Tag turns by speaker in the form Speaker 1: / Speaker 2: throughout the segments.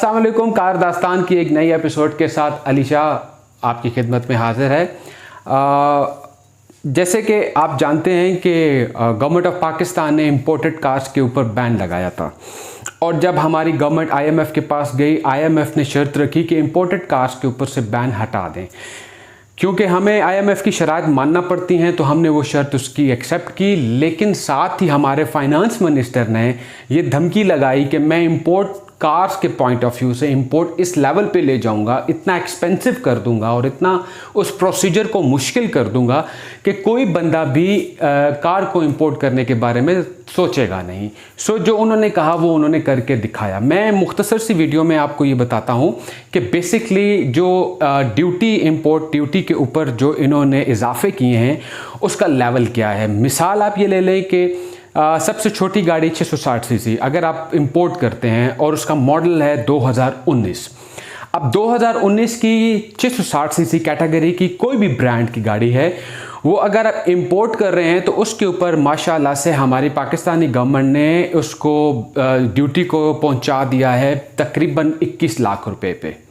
Speaker 1: अस्सलाम वालेकुम। कार दास्तान की एक नई एपिसोड के साथ अली शाह आपकी खिदमत में हाजिर है। जैसे कि आप जानते हैं कि गवर्नमेंट ऑफ पाकिस्तान ने इंपोर्टेड कार्स के ऊपर बैन लगाया था और जब हमारी गवर्नमेंट आईएमएफ के पास गई, आईएमएफ ने शर्त रखी कि इंपोर्टेड कार्स के ऊपर से बैन हटा दें। क्योंकि हमें आईएमएफ की शराइत मानना पड़ती हैं तो हमने वो शर्त उसकी एक्सेप्ट की, लेकिन साथ ही हमारे फाइनेंस मिनिस्टर ने ये धमकी लगाई कि मैं इंपोर्ट कार्स के पॉइंट ऑफ व्यू से इंपोर्ट इस लेवल पे ले जाऊंगा, इतना एक्सपेंसिव कर दूंगा और इतना उस प्रोसीजर को मुश्किल कर दूंगा कि कोई बंदा भी कार को इंपोर्ट करने के बारे में सोचेगा नहीं। सो जो उन्होंने कहा वो उन्होंने करके दिखाया। मैं मुख्तसर सी वीडियो में आपको ये बताता हूँ कि बेसिकली जो ड्यूटी इंपोर्ट ड्यूटी के ऊपर जो इन्होंने इजाफे किए हैं उसका लेवल क्या है। मिसाल आप ये ले लें कि सबसे छोटी गाड़ी 660 सीसी अगर आप इंपोर्ट करते हैं और उसका मॉडल है 2019। अब 2019 की 660 सीसी कैटेगरी की कोई भी ब्रांड की गाड़ी है, वो अगर आप इंपोर्ट कर रहे हैं तो उसके ऊपर माशाल्लाह से हमारी पाकिस्तानी गवर्नमेंट ने उसको ड्यूटी को पहुंचा दिया है तकरीबन 21 लाख रुपए पे।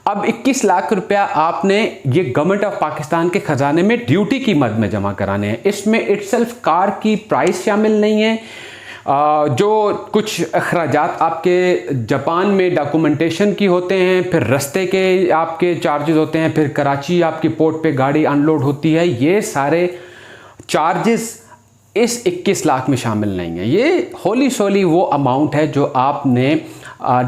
Speaker 1: अब 21 लाख रुपया आपने ये गवर्नमेंट ऑफ पाकिस्तान के खजाने में ड्यूटी की मद में जमा कराने हैं। इसमें इटसेल्फ कार की प्राइस शामिल नहीं है, जो कुछ अखराजात आपके जापान में डॉक्यूमेंटेशन की होते हैं, फिर रास्ते के आपके चार्जेस होते हैं, फिर कराची आपकी पोर्ट पे गाड़ी अनलोड होती है, ये सारे चार्जेस इस 21 लाख में शामिल नहीं है। ये होली सोली वो अमाउंट है जो आपने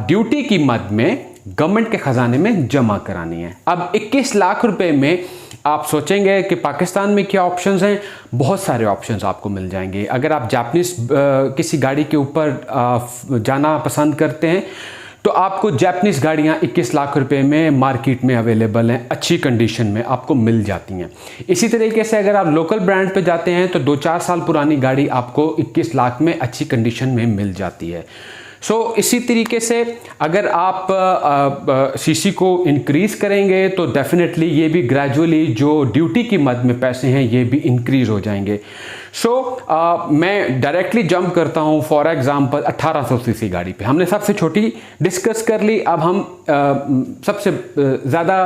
Speaker 1: ड्यूटी की मद में गवर्नमेंट के खजाने में जमा करानी है। अब 21 लाख रुपए में आप सोचेंगे कि पाकिस्तान में क्या ऑप्शंस हैं। बहुत सारे ऑप्शंस आपको मिल जाएंगे। अगर आप जापानीज किसी गाड़ी के ऊपर जाना पसंद करते हैं तो आपको जापानीज गाड़ियां 21 लाख रुपए में मार्केट में अवेलेबल हैं, अच्छी कंडीशन में आपको मिल जाती हैं। इसी तरीके से अगर आप लोकल ब्रांड पे जाते हैं तो 2-4 साल पुरानी गाड़ी आपको 21 लाख में अच्छी कंडीशन में मिल जाती है। इसी तरीके से अगर आप सीसी को इंक्रीज़ करेंगे तो डेफिनेटली ये भी ग्रेजुअली जो ड्यूटी की मद में पैसे हैं ये भी इंक्रीज़ हो जाएंगे। मैं डायरेक्टली जंप करता हूँ फॉर एग्जांपल 1800 सीसी गाड़ी पे। हमने सबसे छोटी डिस्कस कर ली, अब हम सबसे ज़्यादा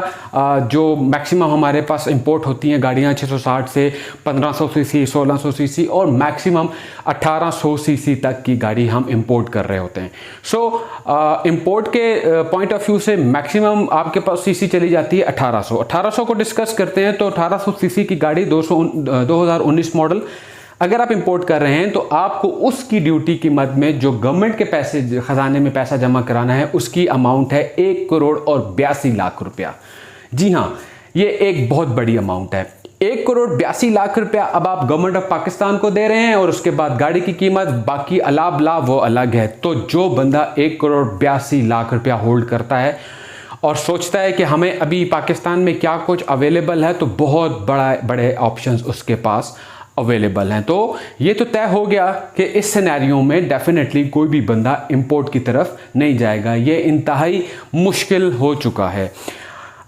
Speaker 1: जो मैक्सिमम हमारे पास इंपोर्ट होती हैं गाड़ियाँ 660 से 1500 सीसी, 1600 सीसी और मैक्सिमम 1800 सीसी तक की गाड़ी हम इंपोर्ट कर रहे होते हैं। इंपोर्ट के पॉइंट ऑफ व्यू से मैक्सिमम आपके पास सीसी चली जाती है 1800 को डिस्कस करते हैं तो 1800 सीसी की गाड़ी 2019 मॉडल अगर आप इंपोर्ट कर रहे हैं तो आपको उसकी ड्यूटी की मद में जो गवर्नमेंट के पैसे खजाने में पैसा जमा कराना है उसकी अमाउंट है 1,82,00,000 रुपया। जी हाँ, ये एक बहुत बड़ी अमाउंट है। 1,82,00,000 रुपया अब आप गवर्नमेंट ऑफ पाकिस्तान को दे रहे हैं और उसके बाद गाड़ी की कीमत बाकी अलाबला वो अलग है। तो जो बंदा 1,82,00,000 रुपया होल्ड करता है और सोचता है कि हमें अभी पाकिस्तान में क्या कुछ अवेलेबल है, तो बहुत बड़े ऑप्शंस उसके पास अवेलेबल हैं। तो ये तो तय हो गया कि इस सिनेरियो में डेफिनेटली कोई भी बंदा इंपोर्ट की तरफ नहीं जाएगा, ये इंतहाई मुश्किल हो चुका है।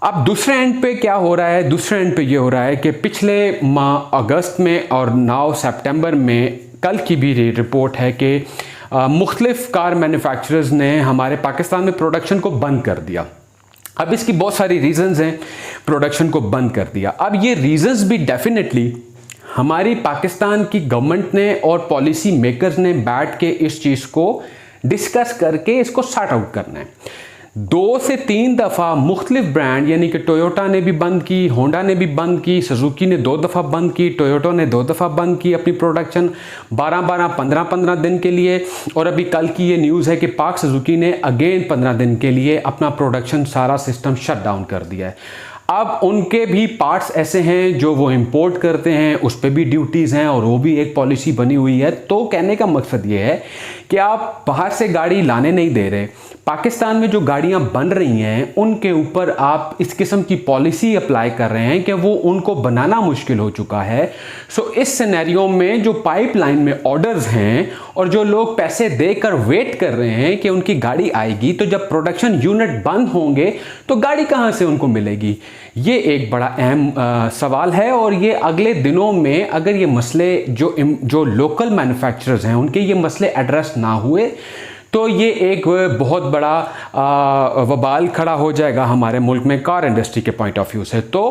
Speaker 1: अब दूसरे एंड पे क्या हो रहा है? दूसरे एंड पे ये हो रहा है कि पिछले माह अगस्त में और 9 सितंबर में कल की भी रिपोर्ट है कि मुख्तलिफ कार मैन्युफैक्चरर्स ने हमारे पाकिस्तान में प्रोडक्शन को बंद कर दिया। अब इसकी बहुत सारी रीजंस हैं प्रोडक्शन को बंद कर दिया। अब ये रीजंस भी डेफिनेटली हमारी पाकिस्तान की गवर्नमेंट ने और पॉलिसी मेकर्स ने बैठ के इस चीज़ को डिस्कस करके इसको सॉर्ट आउट करना है। 2 से 3 दफ़ा मुख्तलिफ ब्रांड यानी कि टोयोटा ने भी बंद की, होंडा ने भी बंद की, सुजुकी ने 2 दफ़ा बंद की, टोयोटा ने 2 दफ़ा बंद की अपनी प्रोडक्शन 12-12, 15-15 दिन के लिए। और अभी कल की ये न्यूज़ है कि पाक सुजुकी ने अगेन 15 दिन के लिए अपना प्रोडक्शन सारा सिस्टम शट डाउन कर दिया है। अब उनके भी पार्ट्स ऐसे हैं जो वो इंपोर्ट करते हैं, उस पर भी ड्यूटीज़ हैं और वो भी एक पॉलिसी बनी हुई है। तो कहने का मकसद ये है कि आप बाहर से गाड़ी लाने नहीं दे रहे, पाकिस्तान में जो गाड़ियां बन रही हैं उनके ऊपर आप इस किस्म की पॉलिसी अप्लाई कर रहे हैं कि वो उनको बनाना मुश्किल हो चुका है। इस सिनेरियो में जो पाइपलाइन में ऑर्डर्स हैं और जो लोग पैसे देकर वेट कर रहे हैं कि उनकी गाड़ी आएगी, तो जब प्रोडक्शन यूनिट बंद होंगे तो गाड़ी कहां से उनको मिलेगी? ये एक बड़ा अहम सवाल है। और ये अगले दिनों में अगर ये मसले जो लोकल मैन्युफैक्चरर्स हैं उनके ये मसले एड्रेस ना हुए तो ये एक बहुत बड़ा वबाल खड़ा हो जाएगा हमारे मुल्क में कार इंडस्ट्री के पॉइंट ऑफ व्यू से। तो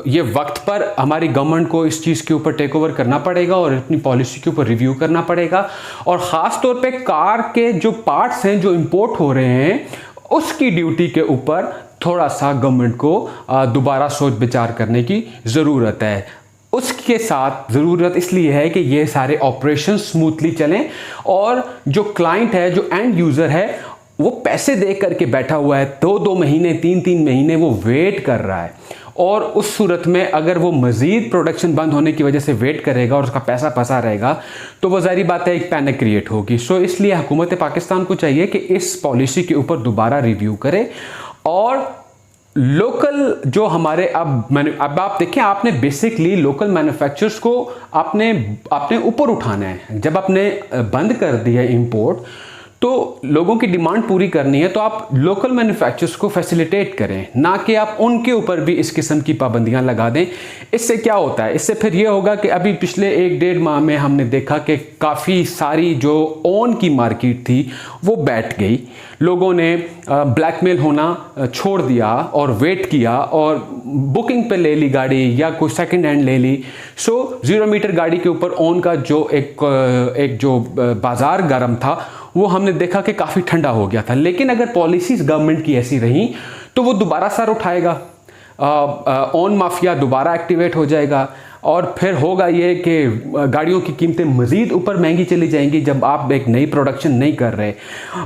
Speaker 1: ये वक्त पर हमारी गवर्नमेंट को इस चीज़ के ऊपर टेक ओवर करना पड़ेगा और अपनी पॉलिसी के ऊपर रिव्यू करना पड़ेगा, और ख़ास तौर पे कार के जो पार्ट्स हैं जो इंपोर्ट हो रहे हैं उसकी ड्यूटी के ऊपर थोड़ा सा गवर्नमेंट को दोबारा सोच विचार करने की ज़रूरत है। उसके साथ ज़रूरत इसलिए है कि ये सारे ऑपरेशन स्मूथली चलें, और जो क्लाइंट है, जो एंड यूज़र है, वो पैसे दे करके बैठा हुआ है, 2-2 महीने 3-3 महीने वो वेट कर रहा है, और उस सूरत में अगर वो मज़ीद प्रोडक्शन बंद होने की वजह से वेट करेगा और उसका पैसा फंसा रहेगा तो वो ज़ाहिर बात है एक पैनिक क्रिएट होगी। सो इसलिए हुकूमत पाकिस्तान को चाहिए कि इस पॉलिसी के ऊपर दोबारा रिव्यू करे, और लोकल जो हमारे अब आप देखें, आपने बेसिकली लोकल मैन्युफैक्चरर्स को आपने ऊपर उठाना है। जब आपने बंद कर दिया इंपोर्ट, तो लोगों की डिमांड पूरी करनी है, तो आप लोकल मैन्युफैक्चरर्स को फैसिलिटेट करें, ना कि आप उनके ऊपर भी इस किस्म की पाबंदियां लगा दें। इससे क्या होता है, इससे फिर ये होगा कि अभी पिछले 1-1.5 माह में हमने देखा कि काफ़ी सारी जो ओन की मार्केट थी वो बैठ गई। लोगों ने ब्लैकमेल होना छोड़ दिया और वेट किया और बुकिंग पे ले ली गाड़ी या कोई सेकंड हैंड ले ली। सो 0 मीटर गाड़ी के ऊपर ओन का जो एक जो बाज़ार गर्म था वो हमने देखा कि काफ़ी ठंडा हो गया था। लेकिन अगर पॉलिसीज़ गवर्नमेंट की ऐसी रहीं तो वो दोबारा सर उठाएगा, ऑन माफिया दोबारा एक्टिवेट हो जाएगा, और फिर होगा ये कि गाड़ियों की कीमतें मज़ीद ऊपर महंगी चली जाएंगी जब आप एक नई प्रोडक्शन नहीं कर रहे,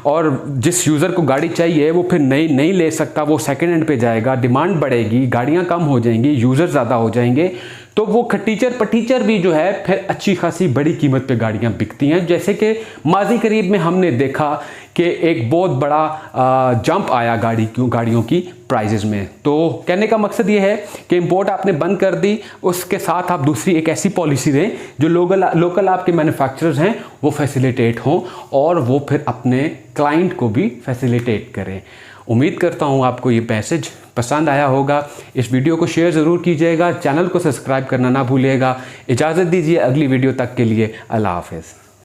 Speaker 1: और जिस यूज़र को गाड़ी चाहिए वो फिर नई नहीं ले सकता, वो सेकेंड हैंड पे जाएगा, डिमांड बढ़ेगी, गाड़ियाँ कम हो जाएंगी, यूज़र ज़्यादा हो जाएंगे, तो वो खटीचर पटीचर भी जो है फिर अच्छी खासी बड़ी कीमत पे गाड़ियाँ बिकती हैं। जैसे कि माजी करीब में हमने देखा कि एक बहुत बड़ा जंप आया गाड़ियों की प्राइजेज़ में। तो कहने का मकसद ये है कि इंपोर्ट आपने बंद कर दी, उसके साथ आप दूसरी एक ऐसी पॉलिसी दें जो लोकल आपके मैन्युफैक्चरर्स हैं वो फैसिलिटेट हों, और वो फिर अपने क्लाइंट को भी फैसिलिटेट करें। उम्मीद करता हूँ आपको ये मैसेज पसंद आया होगा। इस वीडियो को शेयर ज़रूर कीजिएगा, चैनल को सब्सक्राइब करना ना भूलिएगा। इजाज़त दीजिए अगली वीडियो तक के लिए। अल्लाह हाफ़िज़।